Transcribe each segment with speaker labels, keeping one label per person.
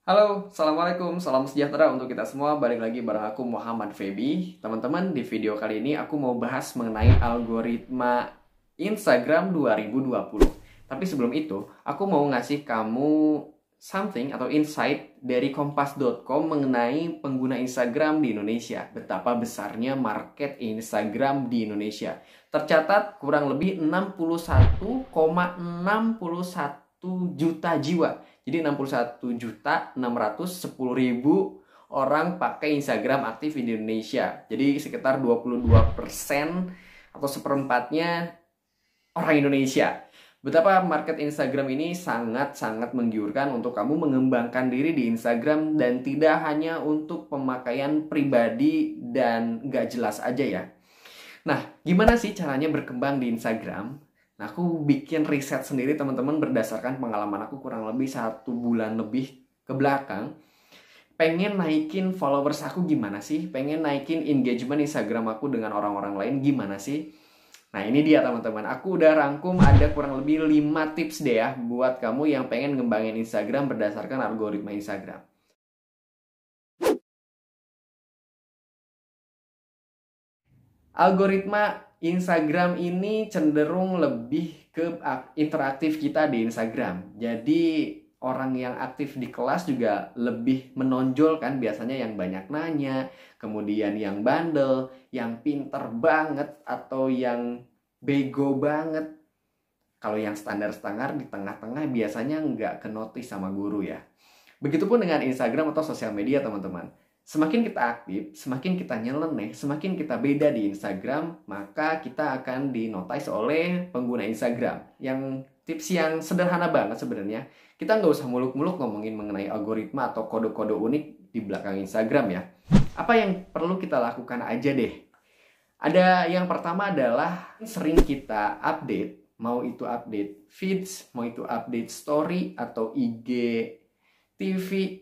Speaker 1: Halo, Assalamualaikum, salam sejahtera untuk kita semua. Balik lagi bareng aku Muhammad Feby. Teman-teman, di video kali ini aku mau bahas mengenai algoritma Instagram 2020. Tapi sebelum itu, aku mau ngasih kamu something atau insight dari kompas.com mengenai pengguna Instagram di Indonesia. Betapa besarnya market Instagram di Indonesia. Tercatat kurang lebih 61,61 juta jiwa. Jadi 61.610.000 orang pakai Instagram aktif di Indonesia. Jadi sekitar 22% atau seperempatnya orang Indonesia. Betapa market Instagram ini sangat-sangat menggiurkan untuk kamu mengembangkan diri di Instagram dan tidak hanya untuk pemakaian pribadi dan gak jelas aja ya. Nah, gimana sih caranya berkembang di Instagram? Nah, aku bikin riset sendiri teman-teman berdasarkan pengalaman aku kurang lebih 1 bulan lebih ke belakang. Pengen naikin followers aku gimana sih? Pengen naikin engagement Instagram aku dengan orang-orang lain gimana sih? Nah, ini dia teman-teman. Aku udah rangkum ada kurang lebih 5 tips deh ya buat kamu yang pengen ngembangin Instagram berdasarkan algoritma Instagram. Algoritma Instagram ini cenderung lebih ke interaktif kita di Instagram. Jadi orang yang aktif di kelas juga lebih menonjol kan, biasanya yang banyak nanya, kemudian yang bandel, yang pinter banget, atau yang bego banget. Kalau yang standar-standar di tengah-tengah biasanya nggak ke-notice sama guru ya. Begitupun dengan Instagram atau sosial media teman-teman. Semakin kita aktif, semakin kita nyeleneh, semakin kita beda di Instagram, maka kita akan dinotice oleh pengguna Instagram. Yang tips yang sederhana banget sebenarnya. Kita nggak usah muluk-muluk ngomongin mengenai algoritma atau kode-kode unik di belakang Instagram ya. Apa yang perlu kita lakukan aja deh. Ada yang pertama adalah sering kita update, mau itu update feeds, mau itu update story atau IG TV.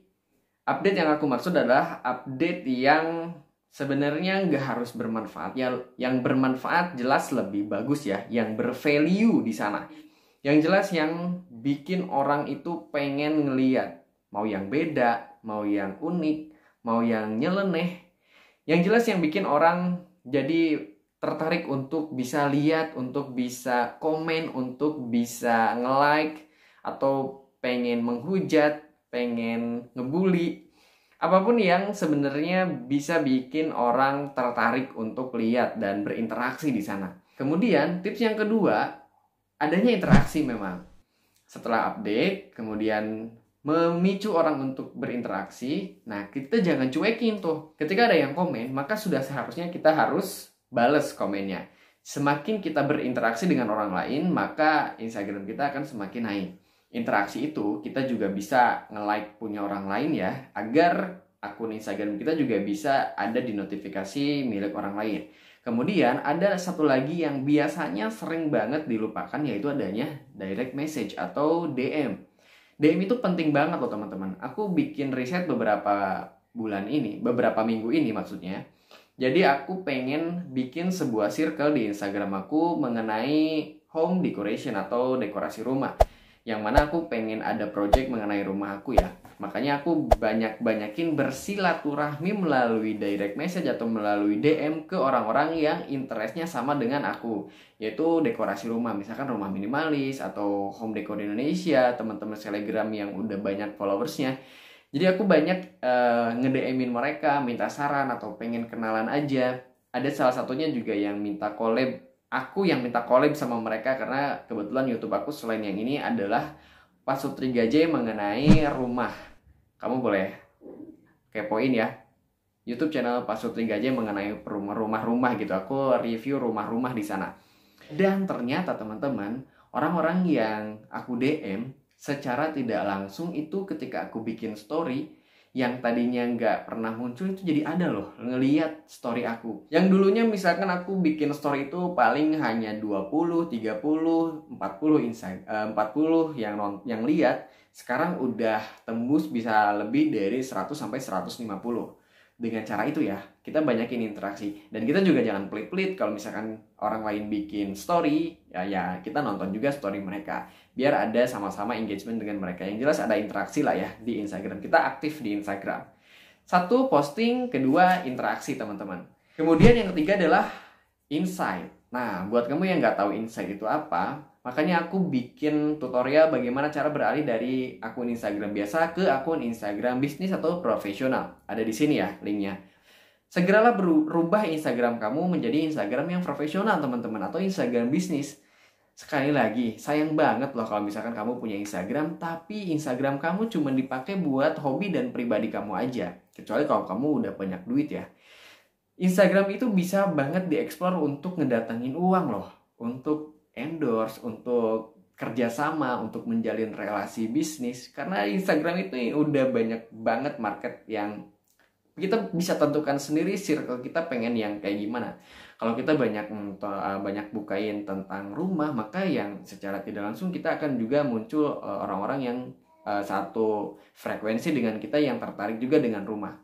Speaker 1: Update yang aku maksud adalah update yang sebenarnya nggak harus bermanfaat. Yang bermanfaat jelas lebih bagus ya, yang bervalue di sana. Yang jelas yang bikin orang itu pengen ngeliat. Mau yang beda, mau yang unik, mau yang nyeleneh. Yang jelas yang bikin orang jadi tertarik untuk bisa lihat, untuk bisa komen, untuk bisa nge-like, atau pengen menghujat, pengen ngebully, apapun yang sebenarnya bisa bikin orang tertarik untuk lihat dan berinteraksi di sana. Kemudian tips yang kedua, adanya interaksi memang. Setelah update, kemudian memicu orang untuk berinteraksi. Nah, kita jangan cuekin tuh. Ketika ada yang komen, maka sudah seharusnya kita harus bales komennya. Semakin kita berinteraksi dengan orang lain, maka Instagram kita akan semakin naik. Interaksi itu kita juga bisa nge-like punya orang lain ya, agar akun Instagram kita juga bisa ada di notifikasi milik orang lain. Kemudian ada satu lagi yang biasanya sering banget dilupakan, yaitu adanya direct message atau DM. DM itu penting banget loh teman-teman. Aku bikin riset beberapa bulan ini, beberapa minggu ini maksudnya. Jadi aku pengen bikin sebuah circle di Instagram aku mengenai home decoration atau dekorasi rumah. Yang mana aku pengen ada project mengenai rumah aku ya. Makanya aku banyakin bersilaturahmi melalui direct message atau melalui DM ke orang-orang yang interestnya sama dengan aku. Yaitu dekorasi rumah, misalkan rumah minimalis atau home decor di Indonesia, teman-teman selegram yang udah banyak followersnya. Jadi aku banyak nge-DM-in mereka, minta saran atau pengen kenalan aja. Ada salah satunya juga yang minta collab. Aku yang minta collab sama mereka karena kebetulan YouTube aku selain yang ini adalah Pasutri Gajah mengenai rumah. Kamu boleh kepoin ya, YouTube channel Pasutri Gajah mengenai rumah-rumah gitu. Aku review rumah-rumah di sana. Dan ternyata teman-teman, orang-orang yang aku DM secara tidak langsung itu ketika aku bikin story, yang tadinya nggak pernah muncul itu jadi ada loh ngeliat story aku. Yang dulunya misalkan aku bikin story itu paling hanya 20, 30, 40 insight, 40 yang lihat, sekarang udah tembus bisa lebih dari 100 sampai 150. dengan cara itu ya, kita banyakin interaksi. Dan kita juga jangan pelit-pelit kalau misalkan orang lain bikin story, ya kita nonton juga story mereka. Biar ada sama-sama engagement dengan mereka. Yang jelas ada interaksi lah ya di Instagram. Kita aktif di Instagram. Satu, posting. Kedua, interaksi teman-teman. Kemudian yang ketiga adalah insight. Nah, buat kamu yang nggak tahu insight itu apa, makanya aku bikin tutorial bagaimana cara beralih dari akun Instagram biasa ke akun Instagram bisnis atau profesional. Ada di sini ya linknya. Segeralah berubah Instagram kamu menjadi Instagram yang profesional teman-teman, atau Instagram bisnis. Sekali lagi, sayang banget loh kalau misalkan kamu punya Instagram, tapi Instagram kamu cuma dipakai buat hobi dan pribadi kamu aja. Kecuali kalau kamu udah banyak duit ya. Instagram itu bisa banget dieksplor untuk ngedatangin uang loh. Untuk endorse, untuk kerjasama, untuk menjalin relasi bisnis. Karena Instagram itu udah banyak banget market yang kita bisa tentukan sendiri circle kita pengen yang kayak gimana. Kalau kita banyak bukain tentang rumah, maka yang secara tidak langsung kita akan juga muncul orang-orang yang satu frekuensi dengan kita, yang tertarik juga dengan rumah.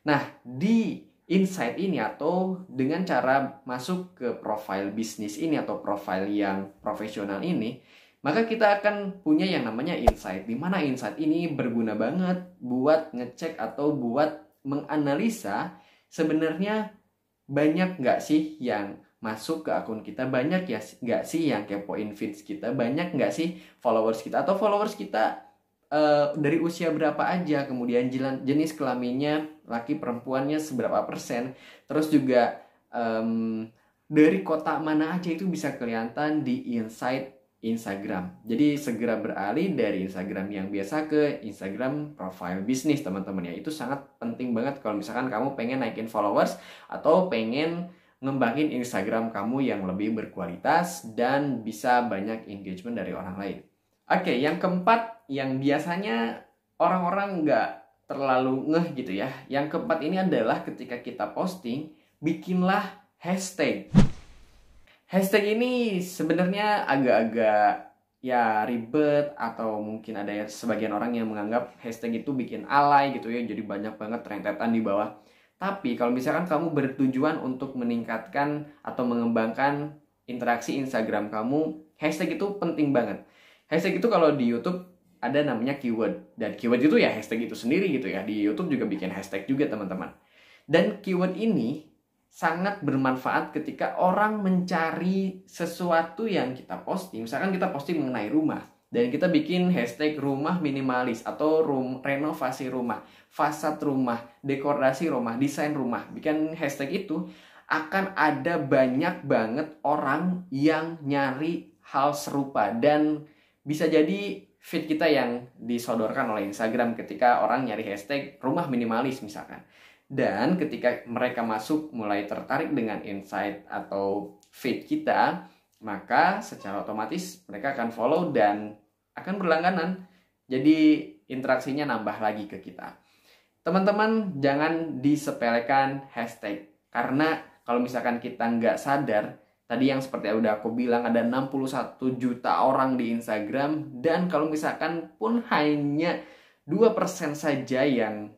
Speaker 1: Nah, di insight ini atau dengan cara masuk ke profile bisnis ini atau profile yang profesional ini, maka kita akan punya yang namanya insight. Dimana insight ini berguna banget buat ngecek atau buat menganalisa sebenarnya banyak nggak sih yang masuk ke akun kita, banyak ya nggak sih yang kepoin feeds kita, banyak nggak sih followers kita, atau followers kita dari usia berapa aja, kemudian jenis kelaminnya laki perempuannya seberapa persen, terus juga dari kota mana aja itu bisa kelihatan di insight Instagram. Jadi segera beralih dari Instagram yang biasa ke Instagram profile bisnis teman-teman ya. Itu sangat penting banget kalau misalkan kamu pengen naikin followers atau pengen ngembangin Instagram kamu yang lebih berkualitas dan bisa banyak engagement dari orang lain. Oke, yang keempat yang biasanya orang-orang nggak terlalu ngeh gitu ya. Yang keempat ini adalah ketika kita posting, bikinlah hashtag. Hashtag ini sebenarnya agak-agak ya ribet, atau mungkin ada sebagian orang yang menganggap hashtag itu bikin alay gitu ya. Jadi banyak banget rentetan di bawah. Tapi kalau misalkan kamu bertujuan untuk meningkatkan atau mengembangkan interaksi Instagram kamu, hashtag itu penting banget. Hashtag itu kalau di YouTube ada namanya keyword. Dan keyword itu ya hashtag itu sendiri gitu ya. Di YouTube juga bikin hashtag juga teman-teman. Dan keyword ini sangat bermanfaat ketika orang mencari sesuatu yang kita posting. Misalkan kita posting mengenai rumah. Dan kita bikin hashtag rumah minimalis atau renovasi rumah, fasad rumah, dekorasi rumah, desain rumah. Bikin hashtag itu akan ada banyak banget orang yang nyari hal serupa. Dan bisa jadi feed kita yang disodorkan oleh Instagram ketika orang nyari hashtag rumah minimalis misalkan. Dan ketika mereka masuk mulai tertarik dengan insight atau feed kita, maka secara otomatis mereka akan follow dan akan berlangganan. Jadi interaksinya nambah lagi ke kita. Teman-teman, jangan disepelekan hashtag. Karena kalau misalkan kita nggak sadar, tadi yang seperti yang udah aku bilang, ada 61 juta orang di Instagram. Dan kalau misalkan pun hanya 2% saja yang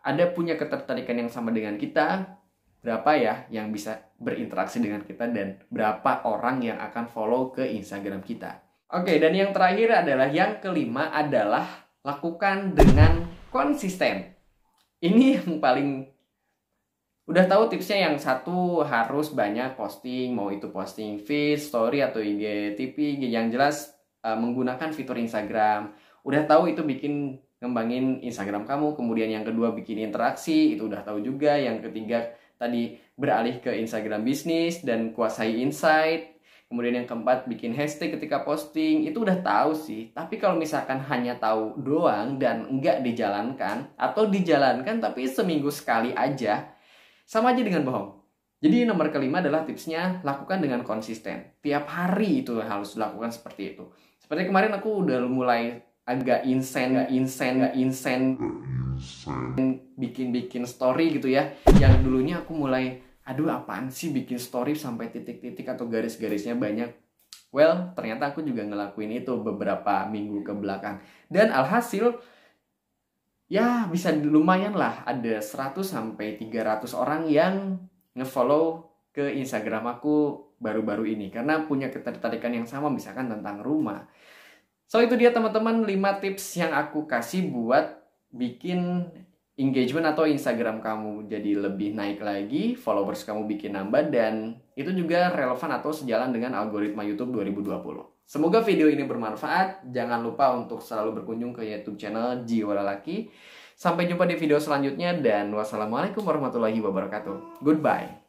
Speaker 1: ada punya ketertarikan yang sama dengan kita, berapa ya yang bisa berinteraksi dengan kita dan berapa orang yang akan follow ke Instagram kita. Oke, dan yang terakhir adalah yang kelima adalah lakukan dengan konsisten. Ini yang paling udah tahu tipsnya. Yang satu harus banyak posting, mau itu posting feed, story atau IGTV, yang jelas menggunakan fitur Instagram. Udah tahu itu bikin ngembangin Instagram kamu. Kemudian yang kedua bikin interaksi, itu udah tahu juga. Yang ketiga tadi beralih ke Instagram bisnis dan kuasai insight. Kemudian yang keempat bikin hashtag ketika posting, itu udah tahu sih. Tapi kalau misalkan hanya tahu doang dan enggak dijalankan, atau dijalankan tapi seminggu sekali aja, sama aja dengan bohong. Jadi nomor kelima adalah tipsnya lakukan dengan konsisten. Tiap hari itu harus dilakukan seperti itu. Seperti kemarin aku udah mulai agak insen bikin story gitu ya. Yang dulunya aku mulai, aduh apaan sih bikin story sampai titik-titik atau garis-garisnya banyak. Well, ternyata aku juga ngelakuin itu beberapa minggu ke belakang. Dan alhasil ya bisa lumayan lah, ada 100 sampai 300 orang yang ngefollow ke Instagram aku baru-baru ini karena punya ketertarikan yang sama, misalkan tentang rumah. So itu dia teman-teman 5 tips yang aku kasih buat bikin engagement atau Instagram kamu jadi lebih naik lagi, followers kamu bikin nambah, dan itu juga relevan atau sejalan dengan algoritma YouTube 2020. Semoga video ini bermanfaat. Jangan lupa untuk selalu berkunjung ke YouTube channel Jiwa Lelaki. Sampai jumpa di video selanjutnya dan wassalamualaikum warahmatullahi wabarakatuh. Goodbye.